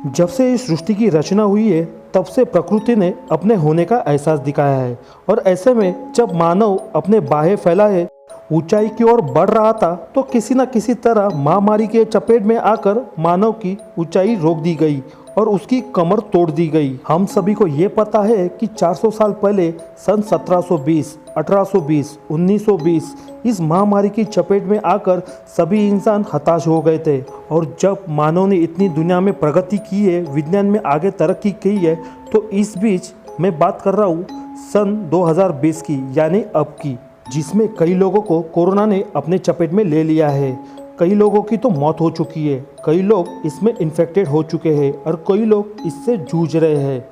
जब से इस सृष्टि की रचना हुई है तब से प्रकृति ने अपने होने का एहसास दिखाया है और ऐसे में जब मानव अपने बाहें फैलाए ऊंचाई की ओर बढ़ रहा था तो किसी न किसी तरह महामारी के चपेट में आकर मानव की ऊंचाई रोक दी गई और उसकी कमर तोड़ दी गई। हम सभी को ये पता है कि 400 साल पहले सन 1720, 1820, 1920 इस महामारी की चपेट में आकर सभी इंसान हताश हो गए थे और जब मानव ने इतनी दुनिया में प्रगति की है, विज्ञान में आगे तरक्की की है, तो इस बीच मैं बात कर रहा हूँ सन 2020 की, यानी अब की, जिसमें कई लोगों को कोरोना ने अपने चपेट में ले लिया है। कई लोगों की तो मौत हो चुकी है, कई लोग इसमें इन्फेक्टेड हो चुके हैं और कई लोग इससे जूझ रहे हैं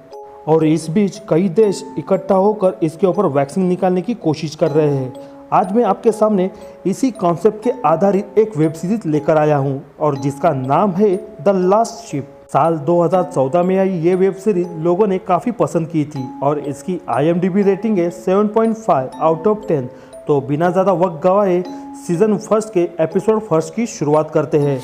और इस बीच कई देश इकट्ठा होकर इसके ऊपर वैक्सीन निकालने की कोशिश कर रहे हैं। आज मैं आपके सामने इसी कॉन्सेप्ट के आधारित एक वेब सीरीज लेकर आया हूं और जिसका नाम है द लास्ट शिप। साल 2014 में आई ये वेब सीरीज लोगों ने काफ़ी पसंद की थी और इसकी IMDb रेटिंग है 7.5 आउट ऑफ 10। तो बिना ज़्यादा वक्त गवाए सीजन फर्स्ट के एपिसोड फर्स्ट की शुरुआत करते हैं।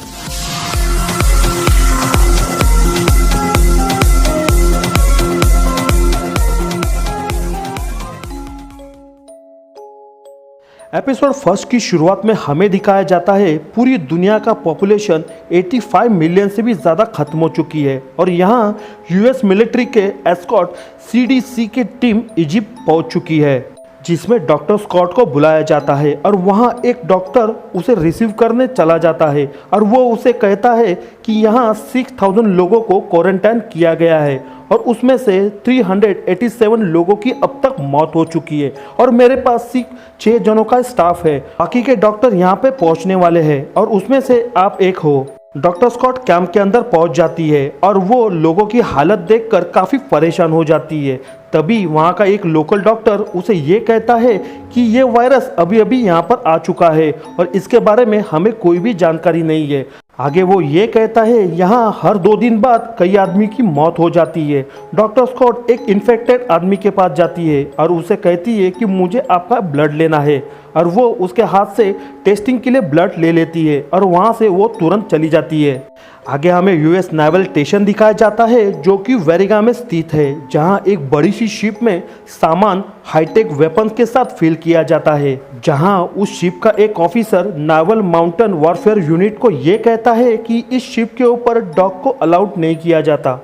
एपिसोड फर्स्ट की शुरुआत में हमें दिखाया जाता है पूरी दुनिया का पॉपुलेशन 85 मिलियन से भी ज़्यादा खत्म हो चुकी है और यहाँ US मिलिट्री के एस्कॉर्ट CDC की टीम इजिप्ट पहुँच चुकी है, जिसमें डॉक्टर स्कॉट को बुलाया जाता है और वहाँ एक डॉक्टर उसे रिसीव करने चला जाता है और वो उसे कहता है कि यहाँ 6000 लोगों को क्वारंटाइन किया गया है और उसमें से 387 लोगों की अब तक मौत हो चुकी है और मेरे पास सिर्फ 6 जनों का स्टाफ है, बाकी के डॉक्टर यहाँ पे पहुँचने वाले हैं और उसमें से आप एक हो। डॉक्टर स्कॉट कैंप के अंदर पहुंच जाती है और वो लोगों की हालत देखकर काफ़ी परेशान हो जाती है। तभी वहाँ का एक लोकल डॉक्टर उसे ये कहता है कि ये वायरस अभी अभी यहाँ पर आ चुका है और इसके बारे में हमें कोई भी जानकारी नहीं है। आगे वो ये कहता है यहाँ हर 2 दिन बाद कई आदमी की मौत हो जाती है। डॉक्टर स्कॉट एक इन्फेक्टेड आदमी के पास जाती है और उसे कहती है कि मुझे आपका ब्लड लेना है और वो उसके हाथ से टेस्टिंग के लिए ब्लड ले लेती है और वहाँ से वो तुरंत चली जाती है। आगे हमें US नेवल स्टेशन दिखाया जाता है जो कि वेरिगा में स्थित है, जहां एक बड़ी सी शिप में सामान हाईटेक वेपन्स के साथ फिल किया जाता है। जहां उस शिप का एक officer novel mountain warfare unit को ये कहता है कि इस शिप के ऊपर डॉग को अलाउड नहीं किया जाता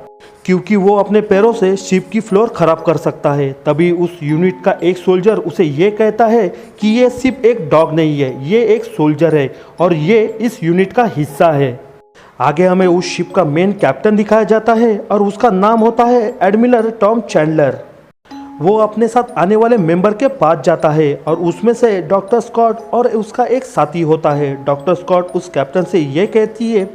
क्योंकि वो अपने पैरों से शिप की फ्लोर खराब कर सकता है। तभी उस यूनिट का एक सोल्जर उसे ये कहता है कि ये सिर्फ एक डॉग नहीं है, ये एक सोल्जर है और ये इस यूनिट का हिस्सा है। आगे हमें उस शिप का मेन कैप्टन दिखाया जाता है और उसका नाम होता है एडमिरल टॉम चैंडलर। वो अपने साथ आने वाले मेंबर के पास जाता है और उसमें से डॉक्टर स्कॉट और उसका एक साथी होता है। डॉक्टर स्कॉट उस कैप्टन से ये कहती है,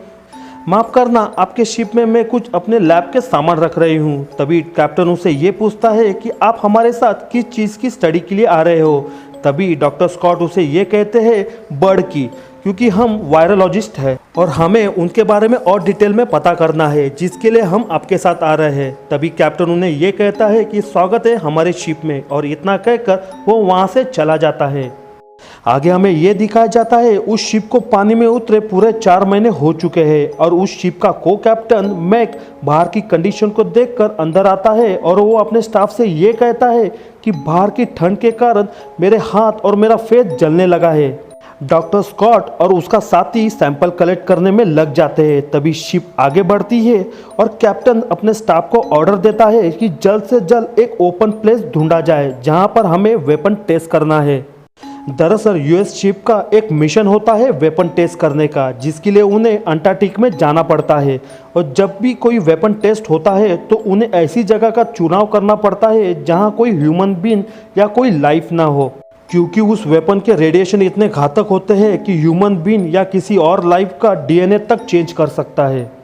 माफ़ करना, आपके शिप में मैं कुछ अपने लैब के सामान रख रही हूँ। तभी कैप्टन उसे ये पूछता है कि आप हमारे साथ किस चीज़ की स्टडी के लिए आ रहे हो। तभी डॉक्टर स्कॉट उसे ये कहते हैं बर्ड की, क्योंकि हम वायरोलॉजिस्ट हैं और हमें उनके बारे में और डिटेल में पता करना है, जिसके लिए हम आपके साथ आ रहे हैं। तभी कैप्टन उन्हें ये कहता है कि स्वागत है हमारे शिप में और इतना कहकर वो वहाँ से चला जाता है। आगे हमें ये दिखाया जाता है उस शिप को पानी में उतरे पूरे 4 महीने हो चुके हैं और उस शिप का को कैप्टन मैक बाहर की कंडीशन को देखकर अंदर आता है और वो अपने स्टाफ से ये कहता है कि बाहर की ठंड के कारण मेरे हाथ और मेरा फेस जलने लगा है। डॉक्टर स्कॉट और उसका साथी सैंपल कलेक्ट करने में लग जाते हैं। तभी शिप आगे बढ़ती है और कैप्टन अपने स्टाफ को ऑर्डर देता है कि जल्द से जल्द एक ओपन प्लेस ढूंढा जाए जहां पर हमें वेपन टेस्ट करना है। दरअसल US शिप का एक मिशन होता है वेपन टेस्ट करने का, जिसके लिए उन्हें अंटार्कटिक में जाना पड़ता है और जब भी कोई वेपन टेस्ट होता है तो उन्हें ऐसी जगह का चुनाव करना पड़ता है जहां कोई ह्यूमन बीइंग या कोई लाइफ ना हो, क्योंकि उस वेपन के रेडिएशन इतने घातक होते हैं कि ह्यूमन बीइंग या किसी और लाइफ का DNA तक चेंज कर सकता है।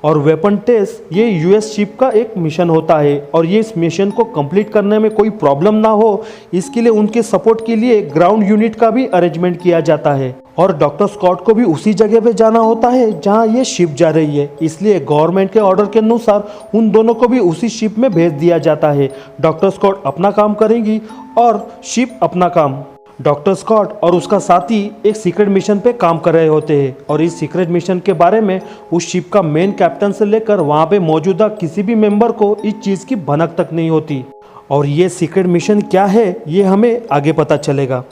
और वेपन टेस्ट ये US शिप का एक मिशन होता है और ये इस मिशन को कंप्लीट करने में कोई प्रॉब्लम ना हो, इसके लिए उनके सपोर्ट के लिए ग्राउंड यूनिट का भी अरेंजमेंट किया जाता है और डॉक्टर स्कॉट को भी उसी जगह पे जाना होता है जहां ये शिप जा रही है, इसलिए गवर्नमेंट के ऑर्डर के अनुसार उन दोनों को भी उसी शिप में भेज दिया जाता है। डॉक्टर स्कॉट अपना काम करेंगी और शिप अपना काम। डॉक्टर स्कॉट और उसका साथी एक सीक्रेट मिशन पे काम कर रहे होते हैं और इस सीक्रेट मिशन के बारे में उस शिप का मेन कैप्टन से लेकर वहाँ पे मौजूदा किसी भी मेंबर को इस चीज़ की भनक तक नहीं होती। और ये सीक्रेट मिशन क्या है ये हमें आगे पता चलेगा।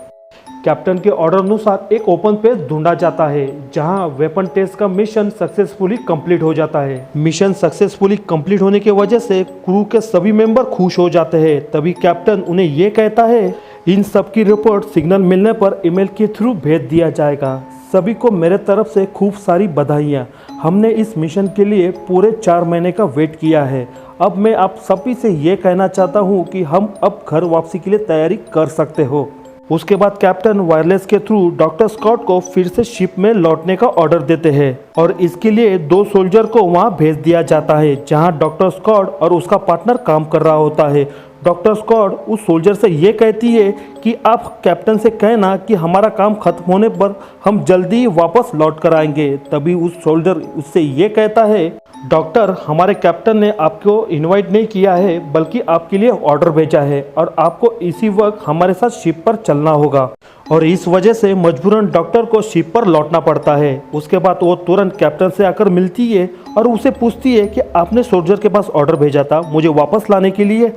कैप्टन के ऑर्डर अनुसार एक ओपन स्पेस ढूंढा जाता है जहां वेपन टेस्ट का मिशन सक्सेसफुली कंप्लीट हो जाता है। मिशन सक्सेसफुली कंप्लीट होने की वजह से क्रू के सभी मेंबर खुश हो जाते हैं। तभी कैप्टन उन्हें ये कहता है इन सब की रिपोर्ट सिग्नल मिलने पर ईमेल के थ्रू भेज दिया जाएगा। सभी को मेरे तरफ से खूब सारी बधाइयाँ। हमने इस मिशन के लिए पूरे 4 महीने का वेट किया है। अब मैं आप सभी से ये कहना चाहता हूँ कि हम अब घर वापसी के लिए तैयारी कर सकते हो। उसके बाद कैप्टन वायरलेस के थ्रू डॉक्टर स्कॉट को फिर से शिप में लौटने का ऑर्डर देते हैं और इसके लिए 2 सोल्जर को वहां भेज दिया जाता है जहां डॉक्टर स्कॉट और उसका पार्टनर काम कर रहा होता है। डॉक्टर स्कॉट उस सोल्जर से ये कहती है कि आप कैप्टन से कहना कि हमारा काम खत्म होने पर हम जल्दी ही वापस लौट कर आएंगे। तभी उस सोल्जर उससे ये कहता है डॉक्टर, हमारे कैप्टन ने आपको इनवाइट नहीं किया है बल्कि आपके लिए ऑर्डर भेजा है और आपको इसी वक्त हमारे साथ शिप पर चलना होगा। और इस वजह से मजबूरन डॉक्टर को शिप पर लौटना पड़ता है। उसके बाद वो तुरंत कैप्टन से आकर मिलती है और उसे पूछती है कि आपने सोल्जर के पास ऑर्डर भेजा था मुझे वापस लाने के लिए।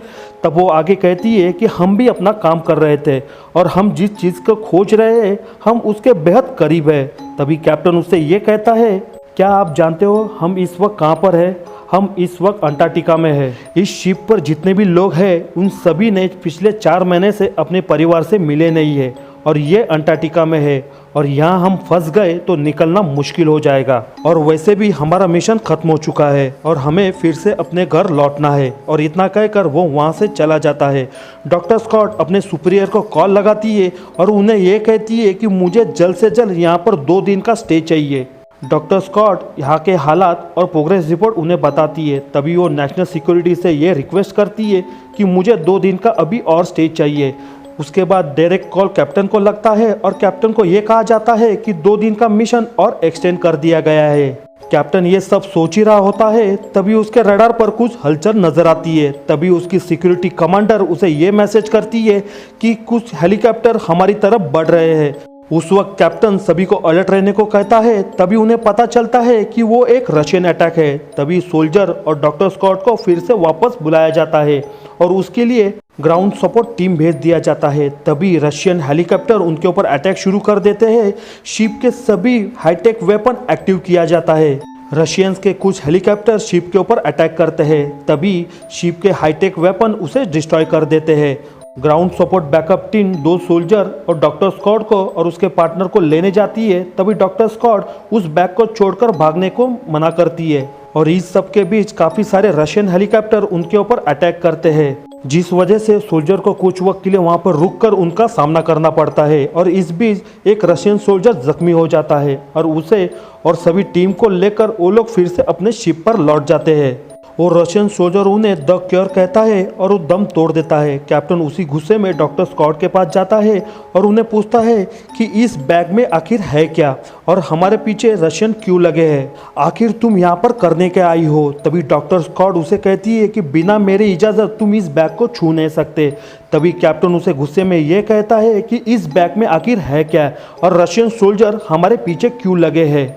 तब वो आगे कहती है कि हम भी अपना काम कर रहे थे और हम जिस चीज़ को खोज रहे हैं हम उसके बेहद करीब है। तभी कैप्टन उससे ये कहता है क्या आप जानते हो हम इस वक्त कहाँ पर है? हम इस वक्त अंटार्कटिका में है। इस शिप पर जितने भी लोग हैं उन सभी ने पिछले 4 महीने से अपने परिवार से मिले नहीं है और ये अंटार्कटिका में है और यहाँ हम फंस गए तो निकलना मुश्किल हो जाएगा। और वैसे भी हमारा मिशन खत्म हो चुका है और हमें फिर से अपने घर लौटना है। और इतना कहकर वो वहाँ से चला जाता है। डॉक्टर स्कॉट अपने सुपीरियर को कॉल लगाती है और उन्हें ये कहती है कि मुझे जल्द से जल्द यहाँ पर 2 दिन का स्टे चाहिए। डॉक्टर स्कॉट यहाँ के हालात और प्रोग्रेस रिपोर्ट उन्हें बताती है। तभी वो नेशनल सिक्योरिटी से ये रिक्वेस्ट करती है कि मुझे 2 दिन का अभी और स्टे चाहिए। उसके बाद डायरेक्ट कॉल कैप्टन को लगता है और कैप्टन को ये कहा जाता है कि 2 दिन का मिशन और एक्सटेंड कर दिया गया है। कैप्टन ये सब सोच ही रहा होता है तभी उसके रडार पर कुछ हलचल नजर आती है। तभी उसकी सिक्योरिटी कमांडर उसे ये मैसेज करती है कि कुछ हेलीकॉप्टर हमारी तरफ बढ़ रहे हैं। उस वक्त कैप्टन सभी को अलर्ट रहने को कहता है। तभी उन्हें पता चलता है कि वो एक रशियन अटैक है। तभी सोल्जर और डॉक्टर स्कॉट को फिर से वापस बुलाया जाता है और उसके लिए ग्राउंड सपोर्ट टीम भेज दिया जाता है। तभी रशियन हेलीकॉप्टर उनके ऊपर अटैक शुरू कर देते हैं। शिप के सभी हाईटेक वेपन एक्टिव किया जाता है। रशियंस के कुछ हेलीकॉप्टर शिप के ऊपर अटैक करते हैं। तभी शिप के हाईटेक वेपन उसे डिस्ट्रॉय कर देते हैं। Ground support backup team 2 soldier और डॉक्टर स्कॉट को और उसके पार्टनर को लेने जाती है। तभी डॉक्टर स्कॉट उस बैग को छोड़कर भागने को मना करती है और इस सब के बीच काफ़ी सारे रशियन हेलीकॉप्टर उनके ऊपर अटैक करते हैं जिस वजह से सोल्जर को कुछ वक्त के लिए वहां पर रुककर उनका सामना करना पड़ता है। और इस बीच एक रशियन सोल्जर जख्मी हो जाता है और उसे और सभी टीम को लेकर वो लोग फिर से अपने शिप पर लौट जाते हैं। और रशियन सोल्जर उन्हें द क्योर कहता है और वो दम तोड़ देता है। कैप्टन उसी गुस्से में डॉक्टर स्कॉट के पास जाता है और उन्हें पूछता है कि इस बैग में आखिर है क्या और हमारे पीछे रशियन क्यों लगे हैं, आखिर तुम यहाँ पर करने के आई हो। तभी डॉक्टर स्कॉट उसे कहती है कि बिना मेरी इजाज़त तुम इस बैग को छू नहीं सकते। तभी कैप्टन उसे गुस्से में ये कहता है कि इस बैग में आखिर है क्या और रशियन सोल्जर हमारे पीछे क्यों लगे हैं।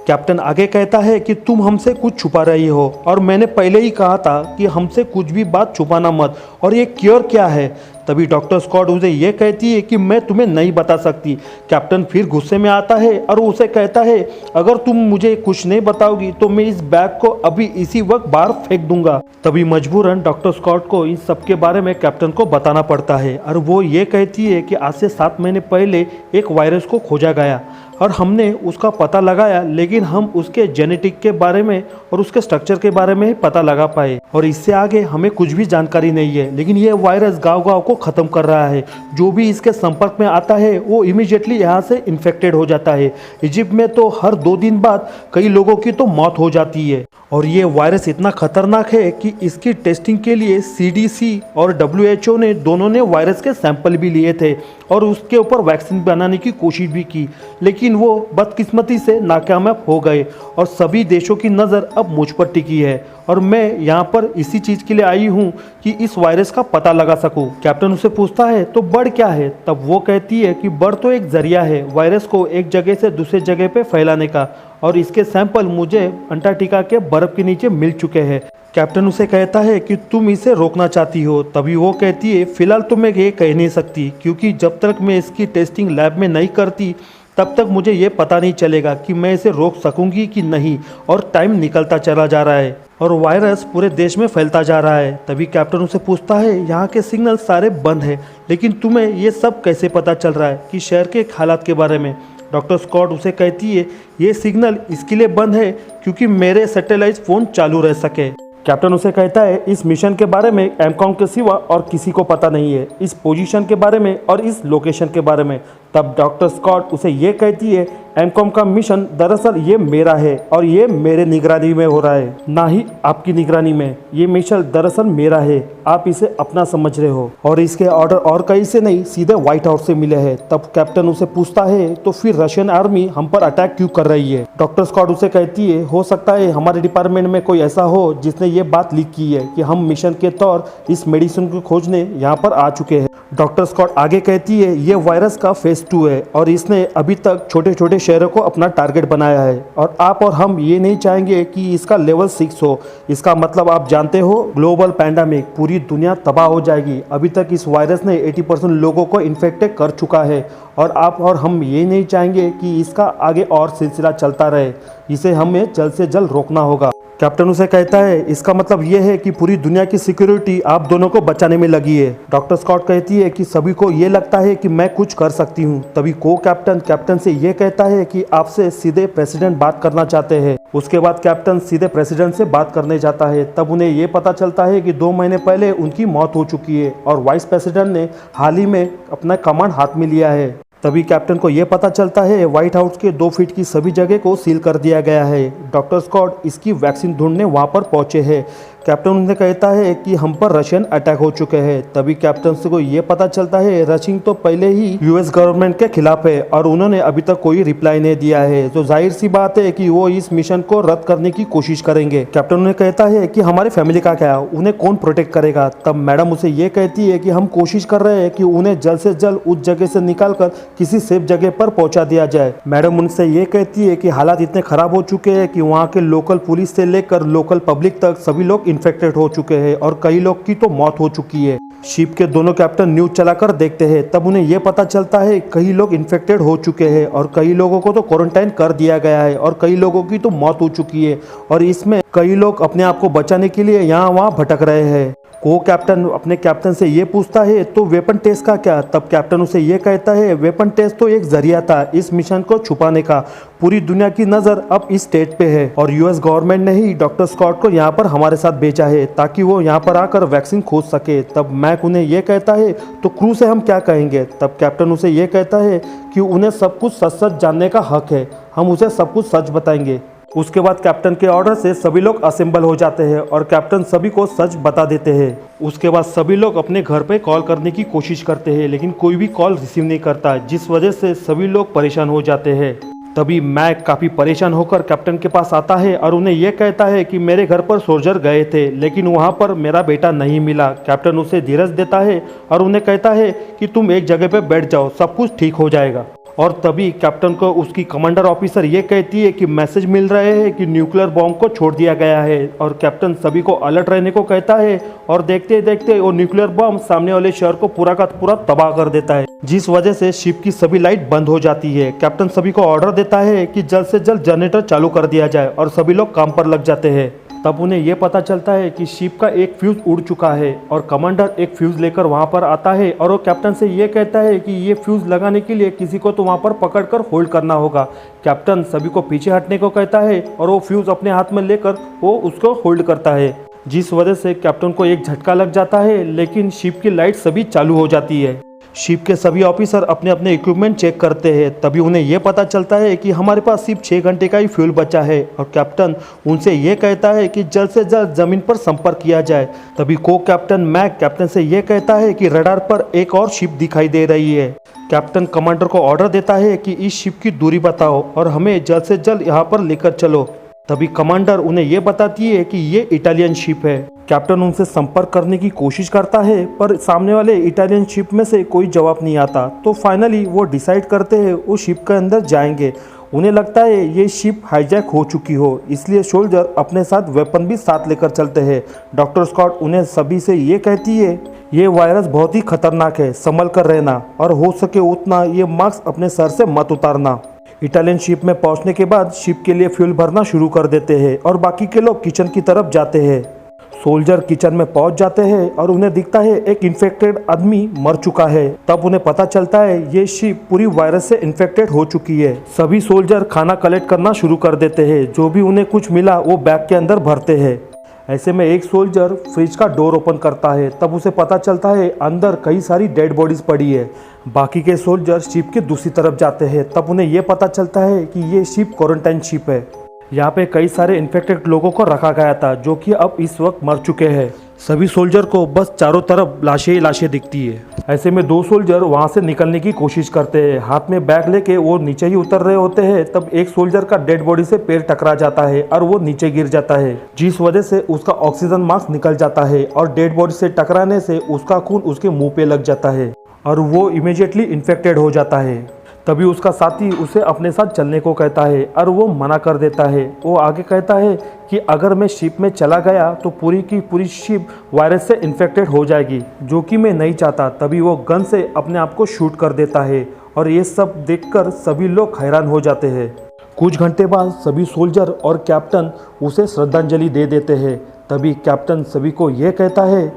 कैप्टन आगे कहता है कि तुम हमसे कुछ छुपा रही हो और मैंने पहले ही कहा था कि हमसे कुछ भी बात छुपाना मत। और ये क्योर क्या है? तभी डॉक्टर स्कॉट उसे ये कहती है कि मैं तुम्हें नहीं बता सकती। कैप्टन फिर गुस्से में आता है और उसे कहता है अगर तुम मुझे कुछ नहीं बताओगी तो मैं इस बैग को अभी इसी वक्त बाहर फेंक दूंगा। तभी मजबूरन डॉक्टर स्कॉट को इन सब के बारे में कैप्टन को बताना पड़ता है और वो ये कहती है कि आज से 7 महीने पहले एक वायरस को खोजा गया और हमने उसका पता लगाया, लेकिन हम उसके जेनेटिक के बारे में और उसके स्ट्रक्चर के बारे में ही पता लगा पाए और इससे आगे हमें कुछ भी जानकारी नहीं है। लेकिन ये वायरस गांव-गांव को ख़त्म कर रहा है। जो भी इसके संपर्क में आता है वो इमीडिएटली यहाँ से इन्फेक्टेड हो जाता है। इजिप्ट में तो हर 2 दिन बाद कई लोगों की तो मौत हो जाती है। और ये वायरस इतना खतरनाक है कि इसकी टेस्टिंग के लिए CDC और WHO ने दोनों ने वायरस के सैंपल भी लिए थे और उसके ऊपर वैक्सीन बनाने की कोशिश भी की, लेकिन वो बदकिस्मती से नाकामयाब हो गए और सभी देशों की नज़र अब मुझ पर टिकी है और मैं यहाँ पर इसी चीज़ के लिए आई हूँ कि इस वायरस का पता लगा सकूँ। कैप्टन उसे पूछता है तो बर्ड क्या है? तब वो कहती है कि बर्ड तो एक जरिया है वायरस को एक जगह से दूसरे जगह पे फैलाने का, और इसके सैंपल मुझे अंटार्कटिका के बर्फ के नीचे मिल चुके हैं। कैप्टन उसे कहता है कि तुम इसे रोकना चाहती हो। तभी वो कहती है फिलहाल तो मैं ये कह नहीं सकती, क्योंकि जब तक मैं इसकी टेस्टिंग लैब में नहीं करती तब तक मुझे ये पता नहीं चलेगा कि मैं इसे रोक सकूंगी कि नहीं, और टाइम निकलता चला जा रहा है और वायरस पूरे देश में फैलता जा रहा है। तभी कैप्टन उसे पूछता है यहाँ के सिग्नल सारे बंद हैं, लेकिन तुम्हें ये सब कैसे पता चल रहा है कि शहर के हालात के बारे में? डॉक्टर स्कॉट उसे कहती है ये सिग्नल इसके लिए बंद है क्योंकि मेरे सैटेलाइट फ़ोन चालू रह सके। कैप्टन उसे कहता है इस मिशन के बारे में एमकॉम के सिवा और किसी को पता नहीं है, इस पोजीशन के बारे में और इस लोकेशन के बारे में। तब डॉक्टर स्कॉट उसे ये कहती है एमकॉम का मिशन दरअसल ये मेरा है और ये मेरे निगरानी में हो रहा है, ना ही आपकी निगरानी में। ये मिशन दरअसल मेरा है, आप इसे अपना समझ रहे हो, और इसके ऑर्डर और कहीं से नहीं सीधे व्हाइट हाउस से मिले हैं। तब कैप्टन उसे पूछता है तो फिर रशियन आर्मी हम पर अटैक क्यों कर रही है? डॉक्टर स्कॉट उसे कहती है हो सकता है हमारे डिपार्टमेंट में कोई ऐसा हो जिसने ये बात लीक की है कि हम मिशन के तौर इस मेडिसिन को खोजने यहाँ पर आ चुके हैं। डॉक्टर स्कॉट आगे कहती है ये वायरस का फेज 2 है और इसने अभी तक छोटे छोटे शहरों को अपना टारगेट बनाया है, और आप और हम ये नहीं चाहेंगे कि इसका लेवल 6 हो। इसका मतलब आप जानते हो ग्लोबल पैंडेमिक, पूरी दुनिया तबाह हो जाएगी। अभी तक इस वायरस ने 80% लोगों को इन्फेक्टेड कर चुका है और आप और हम ये नहीं चाहेंगे कि इसका आगे और सिलसिला चलता रहे। इसे हमें जल्द से जल्द रोकना होगा। कैप्टन उसे कहता है इसका मतलब यह है कि पूरी दुनिया की सिक्योरिटी आप दोनों को बचाने में लगी है। डॉक्टर स्कॉट कहती है कि सभी को ये लगता है कि मैं कुछ कर सकती हूँ। तभी को कैप्टन से ये कहता है कि आपसे सीधे प्रेसिडेंट बात करना चाहते हैं। उसके बाद कैप्टन सीधे प्रेसिडेंट से बात करने जाता है। तब उन्हें ये पता चलता है कि 2 महीने पहले उनकी मौत हो चुकी है और वाइस प्रेसिडेंट ने हाल ही में अपना कमांड हाथ में लिया है। तभी कैप्टन को यह पता चलता है व्हाइट हाउस के 2 फीट की सभी जगह को सील कर दिया गया है। डॉक्टर स्कॉट इसकी वैक्सीन ढूंढने वहां पर पहुंचे हैं। कैप्टन उन्हें कहता है कि हम पर रशियन अटैक हो चुके हैं। तभी कैप्टन को ये पता चलता है रशियन तो पहले ही यूएस गवर्नमेंट के खिलाफ है और उन्होंने अभी तक कोई रिप्लाई नहीं दिया है, तो जाहिर सी बात है कि वो इस मिशन को रद्द करने की कोशिश करेंगे। कैप्टन उन्हें कहता है कि हमारे फैमिली का क्या, उन्हें कौन प्रोटेक्ट करेगा? तब मैडम उसे ये कहती है कि हम कोशिश कर रहे हैं कि उन्हें जल्द से जल्द उस जगह से निकाल कर किसी सेफ जगह पर पहुंचा दिया जाए। मैडम उनसे ये कहती है कि हालात इतने खराब हो चुके हैं कि वहाँ के लोकल पुलिस से लेकर लोकल पब्लिक तक सभी लोग इन्फेक्टेड हो चुके हैं और कई लोग की तो मौत हो चुकी है। शिप के दोनों कैप्टन न्यूज चलाकर देखते हैं। तब उन्हें यह पता चलता है कई लोग इन्फेक्टेड हो चुके हैं और कई लोगों को तो क्वारंटाइन कर दिया गया है और कई लोगों की तो मौत हो चुकी है, और इसमें कई लोग अपने आप को बचाने के लिए यहाँ वहाँ भटक रहे हैं। को कैप्टन अपने कैप्टन से ये पूछता है तो वेपन टेस्ट का क्या? तब कैप्टन उसे ये कहता है वेपन टेस्ट तो एक जरिया था इस मिशन को छुपाने का। पूरी दुनिया की नज़र अब इस स्टेट पे है और यूएस गवर्नमेंट ने ही डॉक्टर स्कॉट को यहाँ पर हमारे साथ भेजा है ताकि वो यहाँ पर आकर वैक्सीन खोज सके। तब मैक उन्हें ये कहता है तो क्रू से हम क्या कहेंगे? तब कैप्टन उसे ये कहता है कि उन्हें सब कुछ सच सच जानने का हक है, हम उसे सब कुछ सच बताएंगे। उसके बाद कैप्टन के ऑर्डर से सभी लोग असेंबल हो जाते हैं और कैप्टन सभी को सच बता देते हैं। उसके बाद सभी लोग अपने घर पे कॉल करने की कोशिश करते हैं, लेकिन कोई भी कॉल रिसीव नहीं करता, जिस वजह से सभी लोग परेशान हो जाते हैं। तभी मैक काफ़ी परेशान होकर कैप्टन के पास आता है और उन्हें यह कहता है कि मेरे घर पर सोल्जर गए थे लेकिन वहाँ पर मेरा बेटा नहीं मिला। कैप्टन उसे धीरज देता है और उन्हें कहता है कि तुम एक जगह पे बैठ जाओ, सब कुछ ठीक हो जाएगा। और तभी कैप्टन को उसकी कमांडर ऑफिसर ये कहती है कि मैसेज मिल रहे हैं कि न्यूक्लियर बॉम्ब को छोड़ दिया गया है, और कैप्टन सभी को अलर्ट रहने को कहता है और देखते देखते वो न्यूक्लियर बॉम्ब सामने वाले शहर को पूरा का पूरा तबाह कर देता है, जिस वजह से शिप की सभी लाइट बंद हो जाती है। कैप्टन सभी को ऑर्डर देता है कि जल्द से जल्द जनरेटर चालू कर दिया जाए और सभी लोग काम पर लग जाते हैं। तब उन्हें यह पता चलता है कि शिप का एक फ्यूज उड़ चुका है और कमांडर एक फ्यूज लेकर वहां पर आता है और वो कैप्टन से ये कहता है कि ये फ्यूज लगाने के लिए किसी को तो वहां पर पकड़कर होल्ड करना होगा। कैप्टन सभी को पीछे हटने को कहता है और वो फ्यूज अपने हाथ में लेकर वो उसको होल्ड करता है, जिस वजह से कैप्टन को एक झटका लग जाता है, लेकिन शिप की लाइट सभी चालू हो जाती है। शिप के सभी ऑफिसर अपने अपने इक्विपमेंट चेक करते हैं। तभी उन्हें यह पता चलता है कि हमारे पास सिर्फ 6 घंटे का ही फ्यूल बचा है और कैप्टन उनसे यह कहता है कि जल्द से जल्द जमीन पर संपर्क किया जाए। तभी को कैप्टन मैक कैप्टन से यह कहता है कि रडार पर एक और शिप दिखाई दे रही है। कैप्टन कमांडर को ऑर्डर देता है कि इस शिप की दूरी बताओ और हमें जल्द से जल्द यहाँ पर लेकर चलो। तभी कमांडर उन्हें यह बताती है कि ये इटालियन शिप है। कैप्टन उनसे संपर्क करने की कोशिश करता है पर सामने वाले इटालियन शिप में से कोई जवाब नहीं आता। तो फाइनली वो डिसाइड करते हैं उस शिप के अंदर जाएंगे। उन्हें लगता है ये शिप हाईजैक हो चुकी हो, इसलिए सोल्जर अपने साथ वेपन भी साथ लेकर चलते हैं। डॉक्टर स्कॉट उन्हें सभी से ये कहती है ये वायरस बहुत ही खतरनाक है, संभल कर रहना और हो सके उतना ये मास्क अपने सर से मत उतारना। इटालियन शिप में पहुंचने के बाद शिप के लिए फ्यूल भरना शुरू कर देते हैं और बाकी के लोग किचन की तरफ जाते हैं। सोल्जर किचन में पहुंच जाते हैं और उन्हें दिखता है एक इन्फेक्टेड आदमी मर चुका है। तब उन्हें पता चलता है ये शिप पूरी वायरस से इन्फेक्टेड हो चुकी है। सभी सोल्जर खाना कलेक्ट करना शुरू कर देते हैं। जो भी उन्हें कुछ मिला वो बैग के अंदर भरते हैं। ऐसे में एक सोल्जर फ्रिज का डोर ओपन करता है। तब उसे पता चलता है अंदर कई सारी डेड बॉडीज पड़ी है। बाकी के सोल्जर शिप के दूसरी तरफ जाते हैं। तब उन्हें यह पता चलता है कि ये शिप क्वारंटाइन शिप है। यहाँ पे कई सारे इन्फेक्टेड लोगों को रखा गया था जो कि अब इस वक्त मर चुके हैं। सभी सोल्जर को बस चारों तरफ लाशें ही लाशें दिखती है। ऐसे में 2 सोल्जर वहाँ से निकलने की कोशिश करते हैं। हाथ में बैग लेके वो नीचे ही उतर रहे होते हैं। तब एक सोल्जर का डेड बॉडी से पैर टकरा जाता है और वो नीचे गिर जाता है, जिस वजह से उसका ऑक्सीजन मास्क निकल जाता है और डेड बॉडी से टकराने से उसका खून उसके मुंह पे लग जाता है और वो इमीडिएटली इन्फेक्टेड हो जाता है। तभी उसका साथी उसे अपने साथ चलने को कहता है और वो मना कर देता है। वो आगे कहता है कि अगर मैं शिप में चला गया तो पूरी की पूरी शिप वायरस से इन्फेक्टेड हो जाएगी, जो कि मैं नहीं चाहता। तभी वो गन से अपने आप को शूट कर देता है और ये सब देखकर सभी लोग हैरान हो जाते हैं। कुछ घंटे बाद सभी सोल्जर और कैप्टन उसे श्रद्धांजलि दे देते हैं। तभी कैप्टन सभी को यह कहता है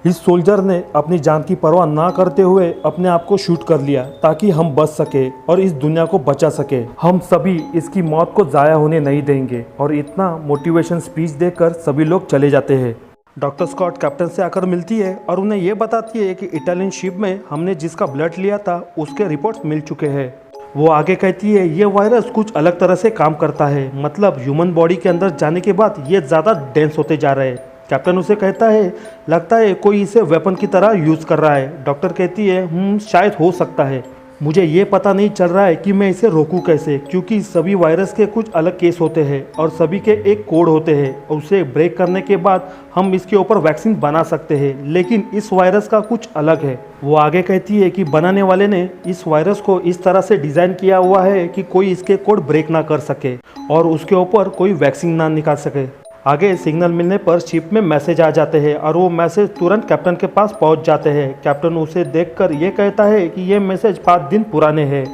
इस सोल्जर ने अपनी जान की परवाह ना करते हुए अपने आप को शूट कर लिया ताकि हम बच सके और इस दुनिया को बचा सके। हम सभी इसकी मौत को ज़ाया होने नहीं देंगे। और इतना मोटिवेशन स्पीच देकर सभी लोग चले जाते हैं। डॉक्टर स्कॉट कैप्टन से आकर मिलती है और उन्हें यह बताती है कि इटालियन शिप में हमने जिसका ब्लड लिया था उसके रिपोर्ट्स मिल चुके हैं। वो आगे कहती है ये वायरस कुछ अलग तरह से काम करता है, मतलब ह्यूमन बॉडी के अंदर जाने के बाद ये ज़्यादा डेंस होते जा रहे हैं। कैप्टन उसे कहता है लगता है कोई इसे वेपन की तरह यूज़ कर रहा है। डॉक्टर कहती है शायद हो सकता है, मुझे ये पता नहीं चल रहा है कि मैं इसे रोकूं कैसे, क्योंकि सभी वायरस के कुछ अलग केस होते हैं और सभी के एक कोड होते हैं और उसे ब्रेक करने के बाद हम इसके ऊपर वैक्सीन बना सकते हैं, लेकिन इस वायरस का कुछ अलग है। वो आगे कहती है कि बनाने वाले ने इस वायरस को इस तरह से डिज़ाइन किया हुआ है कि कोई इसके कोड ब्रेक ना कर सके और उसके ऊपर कोई वैक्सीन ना निकाल सके। आगे सिग्नल मिलने पर शिप में मैसेज आ जाते हैं और वो मैसेज तुरंत कैप्टन के पास पहुंच जाते हैं। कैप्टन उसे देखकर ये कहता है कि ये मैसेज 5 दिन पुराने हैं,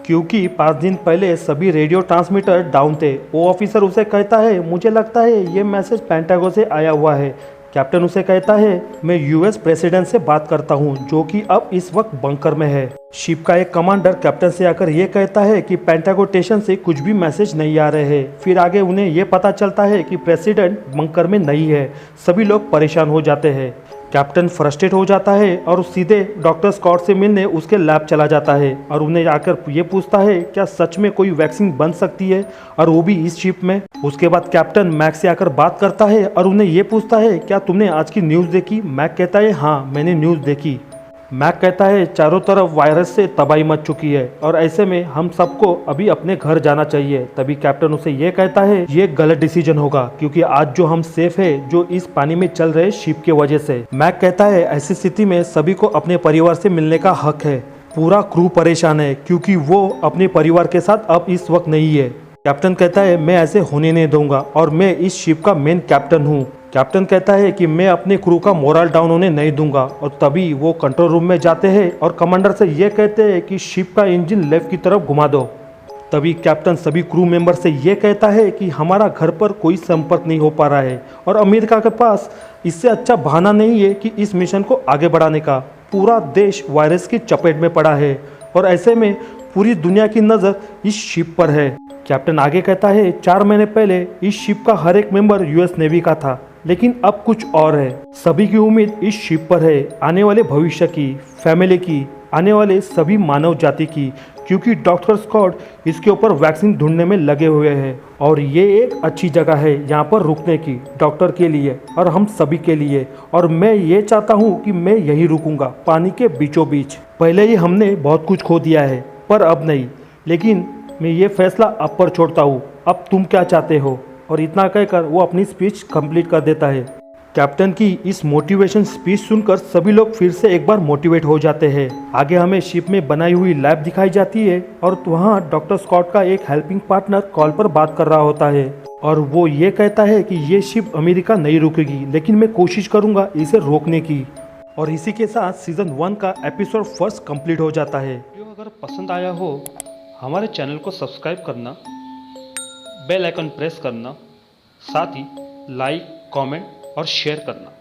क्योंकि 5 दिन पहले सभी रेडियो ट्रांसमीटर डाउन थे। वो ऑफिसर उसे कहता है मुझे लगता है ये मैसेज पेंटागन से आया हुआ है। कैप्टन उसे कहता है मैं यूएस प्रेसिडेंट से बात करता हूँ, जो कि अब इस वक्त बंकर में है। शिप का एक कमांडर कैप्टन से आकर ये कहता है कि पेंटागन स्टेशन से कुछ भी मैसेज नहीं आ रहे हैं। फिर आगे उन्हें ये पता चलता है कि प्रेसिडेंट बंकर में नहीं है। सभी लोग परेशान हो जाते हैं। कैप्टन फ्रस्ट्रेट हो जाता है और सीधे डॉक्टर स्कॉट से मिलने उसके लैब चला जाता है और उन्हें आकर ये पूछता है क्या सच में कोई वैक्सीन बन सकती है और वो भी इस शिप में। उसके बाद कैप्टन मैक से आकर बात करता है और उन्हें ये पूछता है क्या तुमने आज की न्यूज़ देखी। मैक कहता है हाँ मैंने न्यूज़ देखी। मैक कहता है चारों तरफ वायरस से तबाही मच चुकी है और ऐसे में हम सबको अभी अपने घर जाना चाहिए। तभी कैप्टन उसे ये कहता है ये गलत डिसीजन होगा, क्योंकि आज जो हम सेफ है जो इस पानी में चल रहे शिप के वजह से। मैक कहता है ऐसी स्थिति में सभी को अपने परिवार से मिलने का हक है। पूरा क्रू परेशान है क्योंकि वो अपने परिवार के साथ अब इस वक्त नहीं है। कैप्टन कहता है मैं ऐसे होने नहीं दूंगा और मैं इस शिप का मेन कैप्टन हूँ। कैप्टन कहता है कि मैं अपने क्रू का मोरल डाउन होने नहीं दूंगा और तभी वो कंट्रोल रूम में जाते हैं और कमांडर से ये कहते हैं कि शिप का इंजन लेफ्ट की तरफ घुमा दो। तभी कैप्टन सभी क्रू मेंबर से ये कहता है कि हमारा घर पर कोई संपर्क नहीं हो पा रहा है और अमेरिका के पास इससे अच्छा बहाना नहीं है कि इस मिशन को आगे बढ़ाने का। पूरा देश वायरस की चपेट में पड़ा है और ऐसे में पूरी दुनिया की नज़र इस शिप पर है। कैप्टन आगे कहता है 4 महीने पहले इस शिप का हर एक मेंबर यूएस नेवी का था, लेकिन अब कुछ और है। सभी की उम्मीद इस शिप पर है, आने वाले भविष्य की, फैमिली की, आने वाले सभी मानव जाति की, क्योंकि डॉक्टर स्कॉट इसके ऊपर वैक्सीन ढूंढने में लगे हुए हैं और ये एक अच्छी जगह है यहाँ पर रुकने की, डॉक्टर के लिए और हम सभी के लिए। और मैं ये चाहता हूँ कि मैं यही रुकूंगा, पानी के बीचों बीच। पहले ही हमने बहुत कुछ खो दिया है पर अब नहीं, लेकिन मैं ये फैसला अब पर छोड़ता हूँ, अब तुम क्या चाहते हो। और इतना कहकर वो अपनी स्पीच कंप्लीट कर देता है। कैप्टन की इस मोटिवेशन स्पीच सुनकर सभी लोग फिर से एक बार मोटिवेट हो जाते हैं। आगे हमें शिप में बनाई हुई लैब दिखाई जाती है और वहाँ डॉक्टर स्कॉट का एक हेल्पिंग पार्टनर कॉल पर बात कर रहा होता है और वो ये कहता है कि ये शिप अमेरिका नहीं रुकेगी, लेकिन मैं कोशिश करूँगा इसे रोकने की। और इसी के साथ सीजन 1 का एपिसोड फर्स्ट कंप्लीट हो जाता है। वीडियो अगर पसंद आया हो हमारे चैनल को सब्सक्राइब करना, बेल आइकन प्रेस करना, साथ ही लाइक, कमेंट और शेयर करना।